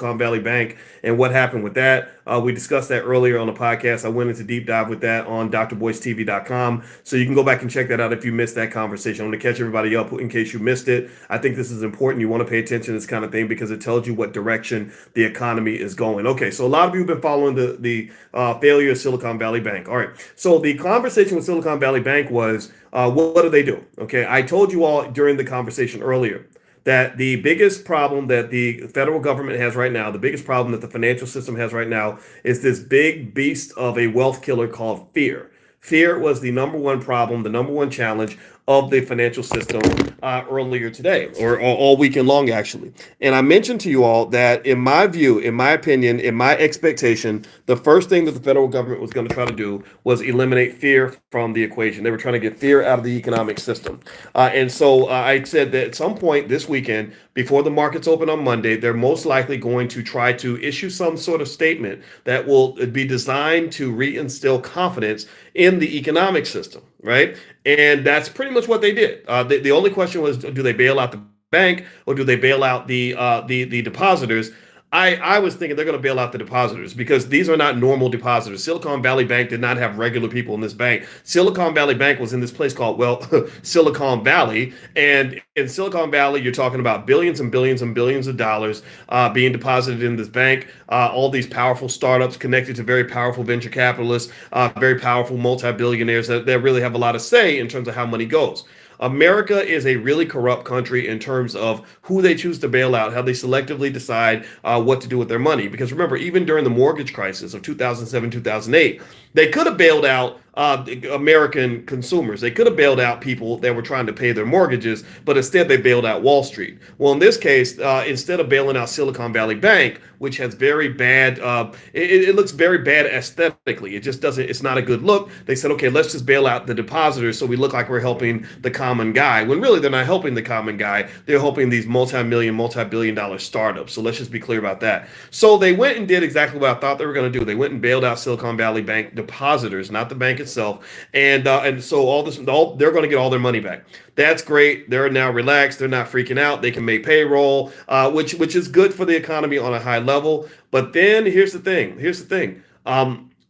Silicon Valley Bank and what happened with that. We discussed that earlier on the podcast. I went into deep dive with that on drboycetv.com. So you can go back and check that out if you missed that conversation. I'm going to catch everybody up in case you missed it. I think this is important. You want to pay attention to this kind of thing because it tells you what direction the economy is going. Okay, so a lot of you have been following the failure of Silicon Valley Bank. All right, so the conversation with Silicon Valley Bank was, what do they do? Okay, I told you all during the conversation earlier that the biggest problem that the federal government has right now, the biggest problem that the financial system has right now, is this big beast of a wealth killer called fear. Fear was the number one problem, the number one challenge of the financial system earlier today, or all weekend long, actually. And I mentioned to you all that, in my view, in my opinion, in my expectation, the first thing that the federal government was going to try to do was eliminate fear from the equation. They were trying to get fear out of the economic system. And so I said that at some point this weekend, before the markets open on Monday, they're most likely going to try to issue some sort of statement that will be designed to reinstill confidence in the economic system, right? And that's pretty much what they did. The only question was, do they bail out the bank or do they bail out the depositors? I was thinking they're going to bail out the depositors because these are not normal depositors. Silicon Valley Bank did not have regular people in this bank. Silicon Valley Bank was in this place called, Silicon Valley. And in Silicon Valley, you're talking about billions and billions and billions of dollars being deposited in this bank. All these powerful startups connected to very powerful venture capitalists, very powerful multi-billionaires that really have a lot of say in terms of how money goes. America is a really corrupt country in terms of who they choose to bail out, how they selectively decide what to do with their money. Because remember, even during the mortgage crisis of 2007, 2008, they could have bailed out American consumers. They could have bailed out people that were trying to pay their mortgages, but instead they bailed out Wall Street. Well, in this case, instead of bailing out Silicon Valley Bank, which has very bad, it looks very bad aesthetically. It just doesn't, it's not a good look. They said, okay, let's just bail out the depositors so we look like we're helping the common guy, when really they're not helping the common guy. They're helping these multi-million, multi-billion dollar startups. So let's just be clear about that. So they went and did exactly what I thought they were going to do. They went and bailed out Silicon Valley Bank depositors, not the bank itself. And so they're going to get all their money back. That's great. They're now relaxed. They're not freaking out. They can make payroll, which is good for the economy on a high level. But then here's the thing.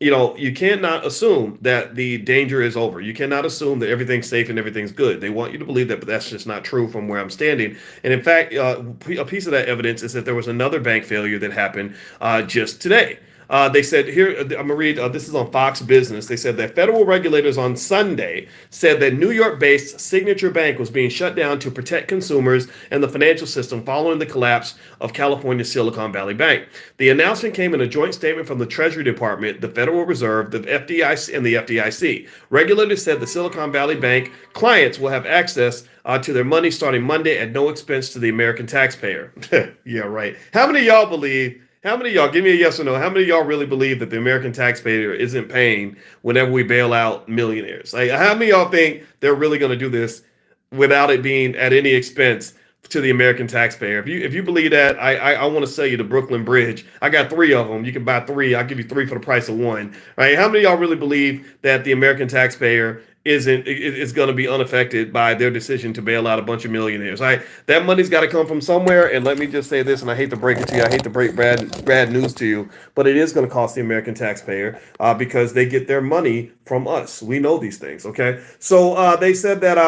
You cannot assume that the danger is over. You cannot assume that everything's safe and everything's good. They want you to believe that, but that's just not true from where I'm standing. And in fact, a piece of that evidence is that there was another bank failure that happened just today. They said here, I'm going to read, this is on Fox Business. They said that federal regulators on Sunday said that New York-based Signature Bank was being shut down to protect consumers and the financial system following the collapse of California's Silicon Valley Bank. The announcement came in a joint statement from the Treasury Department, the Federal Reserve, the FDIC, and the FDIC. Regulators said the Silicon Valley Bank clients will have access to their money starting Monday at no expense to the American taxpayer. Yeah, right. How many of y'all, give me a yes or no, how many of y'all really believe that the American taxpayer isn't paying whenever we bail out millionaires? Like, how many of y'all think they're really going to do this without it being at any expense to the American taxpayer? If you believe that, I want to sell you the Brooklyn Bridge. I got 3 of them. You can buy 3. I'll give you 3 for the price of 1. Right? How many of y'all really believe that the American taxpayer is going to be unaffected by their decision to bail out a bunch of millionaires? Right? That money's got to come from somewhere. And let me just say this, and I hate to break it to you. I hate to break bad news to you, but it is going to cost the American taxpayer because they get their money from us. We know these things. Okay. So they said that,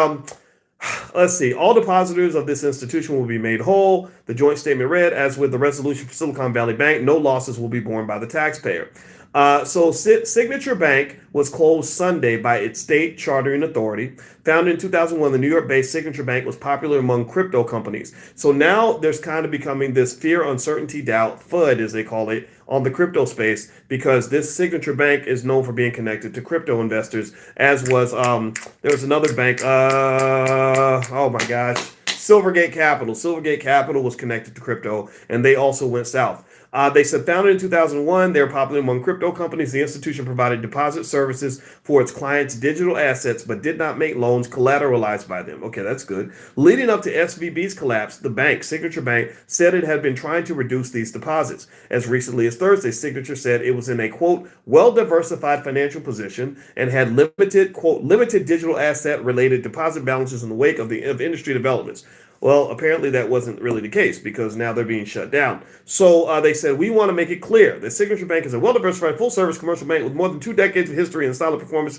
let's see. All depositors of this institution will be made whole. The joint statement read, as with the resolution for Silicon Valley Bank, no losses will be borne by the taxpayer. So Signature Bank was closed Sunday by its state chartering authority. Founded in 2001, the New York-based Signature Bank was popular among crypto companies. So now there's kind of becoming this fear, uncertainty, doubt, FUD, as they call it, on the crypto space, because this Signature Bank is known for being connected to crypto investors, as was, there was another bank, oh my gosh, Silvergate Capital. Silvergate Capital was connected to crypto, and they also went south. They said founded in 2001, they were popular among crypto companies. The institution provided deposit services for its clients' digital assets, but did not make loans collateralized by them. Okay, that's good. Leading up to SVB's collapse, the bank, Signature Bank, said it had been trying to reduce these deposits. As recently as Thursday, Signature said it was in a, quote, well-diversified financial position and had limited, quote, limited digital asset-related deposit balances in the wake of industry developments. Well, apparently that wasn't really the case because now they're being shut down. So they said, we want to make it clear that Signature Bank is a well-diversified, full-service commercial bank with more than 2 decades of history and solid performance.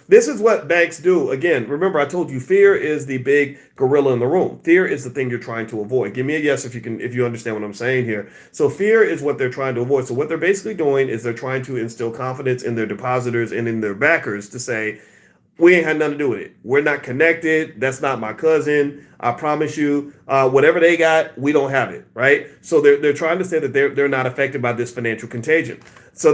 This is what banks do. Again, remember I told you fear is the big gorilla in the room. Fear is the thing you're trying to avoid. Give me a yes if you understand what I'm saying here. So fear is what they're trying to avoid. So what they're basically doing is they're trying to instill confidence in their depositors and in their backers to say, we ain't had nothing to do with it. We're not connected. That's not my cousin. I promise you, whatever they got, we don't have it, right? So they're trying to say that they're not affected by this financial contagion. So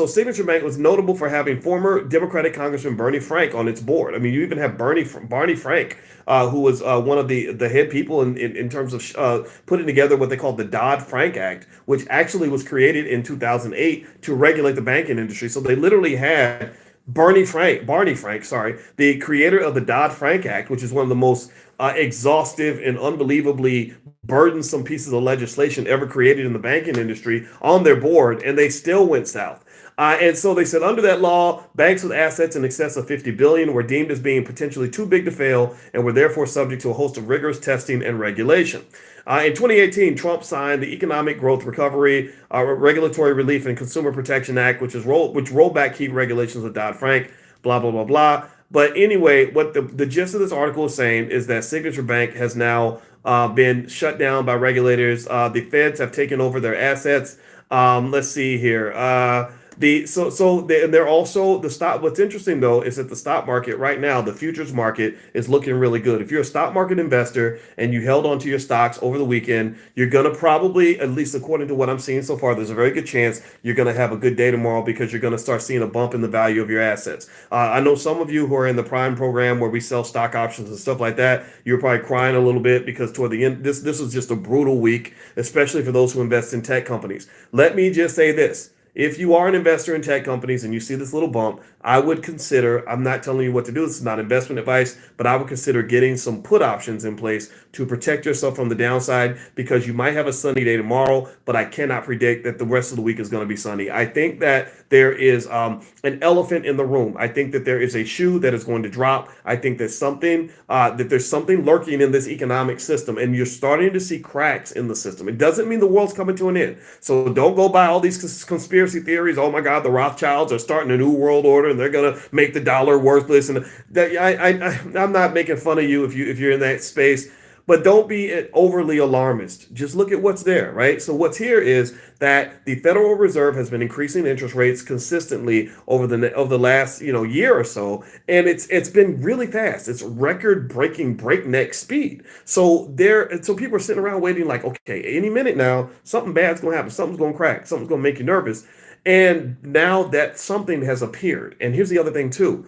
Signature Bank was notable for having former Democratic Congressman Bernie Frank on its board. I mean, you even have Barney Frank, who was one of the head people in terms of putting together what they called the Dodd-Frank Act, which actually was created in 2008 to regulate the banking industry. So they literally had Barney Frank, sorry, the creator of the Dodd-Frank Act, which is one of the most exhaustive and unbelievably burdensome pieces of legislation ever created in the banking industry, on their board, and they still went south. And so they said under that law, banks with assets in excess of 50 billion were deemed as being potentially too big to fail and were therefore subject to a host of rigorous testing and regulation. In 2018, Trump signed the Economic Growth Recovery, Regulatory Relief and Consumer Protection Act, which rolled back key regulations of Dodd-Frank, blah, blah, blah, blah. But anyway, what the gist of this article is saying is that Signature Bank has now been shut down by regulators. The feds have taken over their assets. Let's see here. And they're also the stock. What's interesting though is that the stock market right now, the futures market is looking really good. If you're a stock market investor and you held onto your stocks over the weekend, you're gonna probably, at least according to what I'm seeing so far, there's a very good chance you're gonna have a good day tomorrow because you're gonna start seeing a bump in the value of your assets. I know some of you who are in the Prime program where we sell stock options and stuff like that, you're probably crying a little bit because toward the end, this was just a brutal week, especially for those who invest in tech companies. Let me just say this. If you are an investor in tech companies and you see this little bump, I would consider, I'm not telling you what to do, this is not investment advice, but I would consider getting some put options in place to protect yourself from the downside because you might have a sunny day tomorrow, but I cannot predict that the rest of the week is going to be sunny. I think that there is an elephant in the room. I think that there is a shoe that is going to drop. I think that there's something lurking in this economic system, and you're starting to see cracks in the system. It doesn't mean the world's coming to an end. So don't go by all these conspiracy theories. Oh my God, the Rothschilds are starting a new world order and they're gonna make the dollar worthless. And I'm not making fun of you if you're in that space, but don't be overly alarmist. Just look at what's there, right? So what's here is that the Federal Reserve has been increasing interest rates consistently over the last year or so, and it's been really fast. It's record-breaking, breakneck speed. So people are sitting around waiting, like, okay, any minute now, something bad's gonna happen. Something's gonna crack. Something's gonna make you nervous. And now that something has appeared. And here's the other thing too.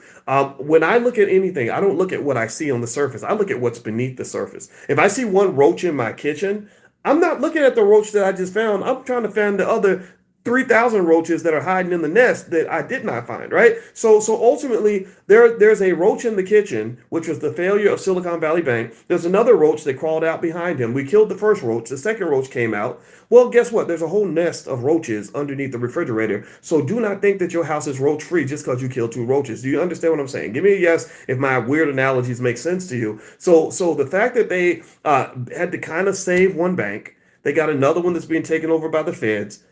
When I look at anything, I don't look at what I see on the surface. I look at what's beneath the surface. If I see one roach in my kitchen, I'm not looking at the roach that I just found. I'm trying to find the other 3,000 roaches that are hiding in the nest that I did not find, right? So ultimately, there's a roach in the kitchen, which was the failure of Silicon Valley Bank. There's another roach that crawled out behind him. We killed the first roach. The second roach came out. Well, guess what? There's a whole nest of roaches underneath the refrigerator. So do not think that your house is roach free just because you killed 2 roaches. Do you understand what I'm saying? Give me a yes if my weird analogies make sense to you. So the fact that they had to kind of save one bank, they got another one that's being taken over by the feds.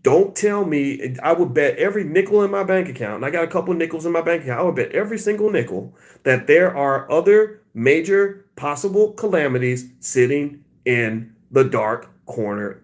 Don't tell me. I would bet every nickel in my bank account, and I got a couple of nickels in my bank account, I would bet every single nickel that there are other major possible calamities sitting in the dark corner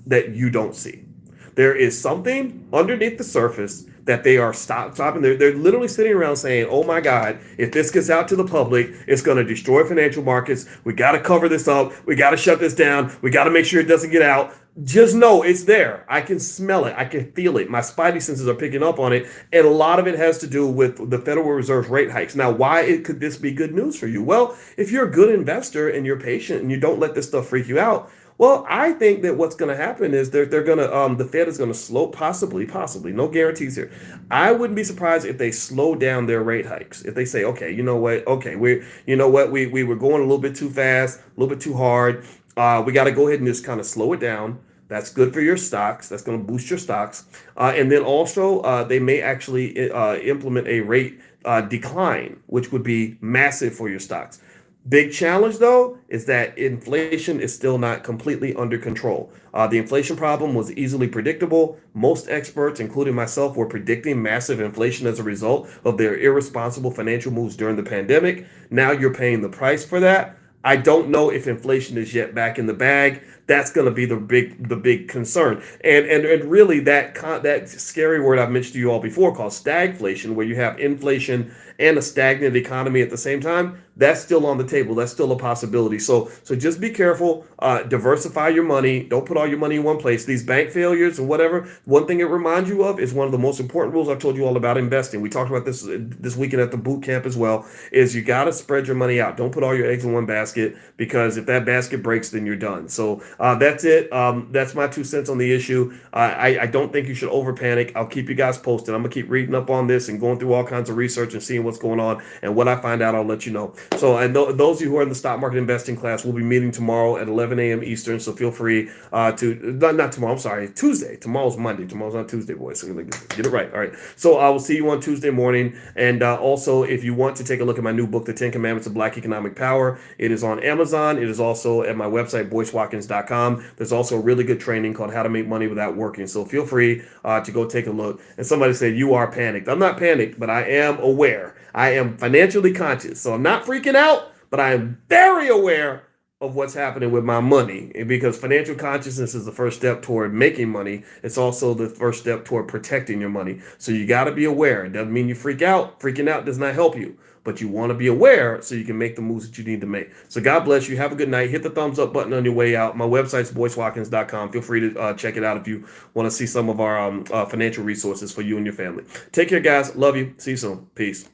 that you don't see. There is something underneath the surface that they are stopping. They're literally sitting around saying, oh my God, if this gets out to the public, it's going to destroy financial markets. We got to cover this up. We got to shut this down. We got to make sure it doesn't get out. Just know it's there. I can smell it. I can feel it. My spidey senses are picking up on it. And a lot of it has to do with the Federal Reserve's rate hikes. Now, could this be good news for you? Well, if you're a good investor and you're patient and you don't let this stuff freak you out, well, I think that what's going to happen is they're going to the Fed is going to possibly, no guarantees here. I wouldn't be surprised if they slow down their rate hikes. If they say, okay, you know what? Okay, we were going a little bit too fast, a little bit too hard. We got to go ahead and just kind of slow it down. That's good for your stocks. That's going to boost your stocks. And then also they may actually implement a rate decline, which would be massive for your stocks. Big challenge, though, is that inflation is still not completely under control. The inflation problem was easily predictable. Most experts, including myself, were predicting massive inflation as a result of their irresponsible financial moves during the pandemic. Now you're paying the price for that. I don't know if inflation is yet back in the bag. That's going to be the big concern, and really that scary word I've mentioned to you all before called stagflation, where you have inflation and a stagnant economy at the same time. That's still on the table. That's still a possibility. So just be careful. Diversify your money. Don't put all your money in one place. These bank failures and whatever. One thing it reminds you of is one of the most important rules I've told you all about investing. We talked about this weekend at the boot camp as well. Is you got to spread your money out. Don't put all your eggs in one basket, because if that basket breaks, then you're done. So that's it. That's my 2 cents on the issue. I don't think you should over panic. I'll keep you guys posted. I'm gonna keep reading up on this and going through all kinds of research and seeing what's going on. And what I find out, I'll let you know. So, and those of you who are in the stock market investing class, we'll be meeting tomorrow at 11 a.m. Eastern. So feel free to not tomorrow. I'm sorry, Tuesday. Tomorrow's Monday. Tomorrow's not Tuesday, boys. So get it right. All right. So I will see you on Tuesday morning. And also, if you want to take a look at my new book, The 10 Commandments of Black Economic Power, it is on Amazon. It is also at my website, boycewatkins.com. There's also a really good training called How to Make Money Without Working. So feel free to go take a look. And somebody said, you are panicked. I'm not panicked, but I am aware. I am financially conscious. So I'm not freaking out, but I am very aware of what's happening with my money, because financial consciousness is the first step toward making money. It's also the first step toward protecting your money. So you got to be aware. It doesn't mean you freak out. Freaking out does not help you, but you want to be aware so you can make the moves that you need to make. So God bless you. Have a good night. Hit the thumbs up button on your way out. My website's boycewatkins.com. Feel free to check it out if you want to see some of our financial resources for you and your family. Take care, guys. Love you. See you soon. Peace.